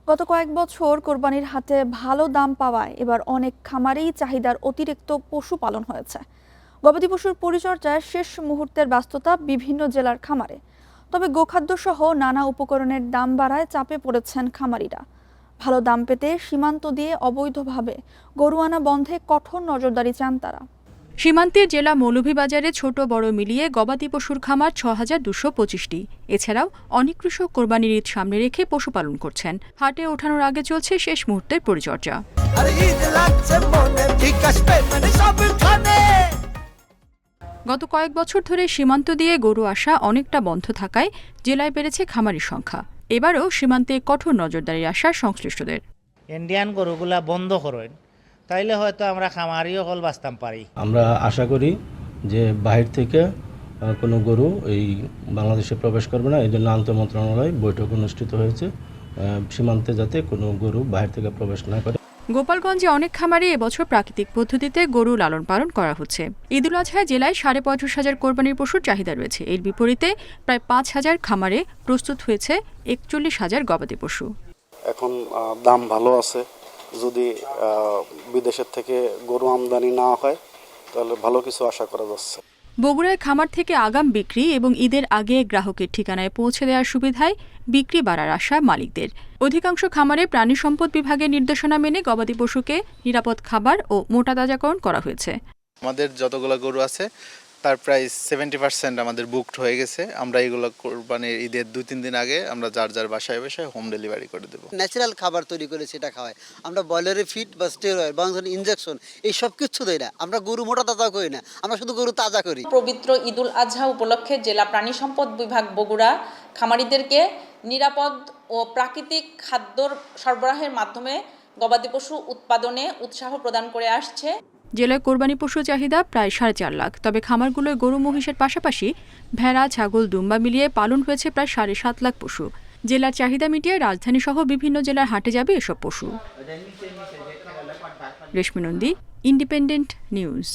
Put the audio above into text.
গত কয়েক বছর কোরবানির হাটে ভালো দাম পাওয়ায় এবার অনেক খামারেই চাহিদার অতিরিক্ত পশু পালন হয়েছে। গবাদি পশুর পরিচর্যায় শেষ মুহূর্তের ব্যস্ততা বিভিন্ন জেলার খামারে। তবে গোখাদ্য সহ নানা উপকরণের দাম বাড়ায় চাপে পড়েছেন খামারিরা। ভালো দাম পেতে সীমান্ত দিয়ে অবৈধভাবে গরু আনা বন্ধে কঠোর নজরদারি চান তারা। সীমান্তের জেলা মৌলভীবাজারে ছোট বড় মিলিয়ে গবাদি পশুর খামার ৬,২২৫টি। এছাড়াও অনেক কৃষক কোরবানির ঈদ সামনে রেখে পশুপালন করছেন। হাটে ওঠানোর আগে চলছে শেষ মুহূর্তের পরিচর্যা। গত কয়েক বছর ধরে সীমান্ত দিয়ে গরু আসা অনেকটা বন্ধ থাকায় জেলায় বেড়েছে খামারির সংখ্যা। এবারও সীমান্তে কঠোর নজরদারি আসা সংশ্লিষ্টদের। ইন্ডিয়ান গরুগুলা বন্ধ করেন, তাইলে হয়তো আমরা খামারিও হল বাঁচতাম পারি। আমরা আশা করি যে বাহির থেকে কোনো গরু এই বাংলাদেশে প্রবেশ করবে না। এই জন্য আন্তঃ মন্ত্রণালয় বৈঠক অনুষ্ঠিত হয়েছে, সীমান্তে যাতে কোনো গরু বাহির থেকে প্রবেশ না করে। গোপালগঞ্জে অনেক খামারে এবছর প্রাকৃতিক পদ্ধতিতে গরু লালন পালন করা হচ্ছে। ঈদুল আজহায় জেলায় 35,500 কোরবানির পশুর চাহিদা রয়েছে। এর বিপরীতে প্রায় 5,000 খামারে প্রস্তুত হয়েছে 41,000 গবাদি পশু। এখন দাম ভালো আছে। যদি বিদেশের থেকে গরু আমদানি না হয় তাহলে ভালো কিছু আশা করা যাচ্ছে। বগুড়ায় খামার থেকে আগাম বিক্রি এবং ঈদের আগে গ্রাহকের ঠিকানায় পৌঁছে দেওয়ার সুবিধায় বিক্রি বাড়ার আশা মালিকদের। অধিকাংশ খামারে প্রাণী সম্পদ বিভাগের নির্দেশনা মেনে গবাদি পশুকে নিরাপদ খাবার ও মোটা তাজাকরণ করা হয়েছে। আমাদের যতগুলো গরু আছে তার প্রায় 70% আমাদের বুকড হয়ে গেছে। আমরা এইগুলো কোরবানির ঈদের 2-3 দিন আগে আমরা যার বাসায় হোম ডেলিভারি করে দেবো। ন্যাচারাল খাবার তৈরি করে সেটা খাওয়ায়। আমরা ব্রয়লারের ফিড বা স্টেরয়েড বা ইনজেকশন এই সব কিছু দেই না। আমরা গরু মোটা তাজা করি না, আমরা শুধু গরু তাজা করি। পবিত্র ঈদুল আজহা উপলক্ষে জেলা প্রাণী সম্পদ বিভাগ বগুড়া খামারিদেরকে নিরাপদ ও প্রাকৃতিক খাদ্য সরবরাহের মাধ্যমে গবাদি পশু উৎপাদনে উৎসাহ প্রদান করে আসছে। জেলায় কোরবানি পশু চাহিদা প্রায় 4.5 লাখ। তবে খামারগুলোয় গরু মহিষের পাশাপাশি ভেড়া, ছাগল, দুম্বা মিলিয়ে পালন হয়েছে প্রায় 7.5 লাখ পশু। জেলার চাহিদা মিটিয়ে রাজধানী সহ বিভিন্ন জেলার হাটে যাবে এসব পশু। রেশমি নন্দী, ইন্ডিপেন্ডেন্ট নিউজ।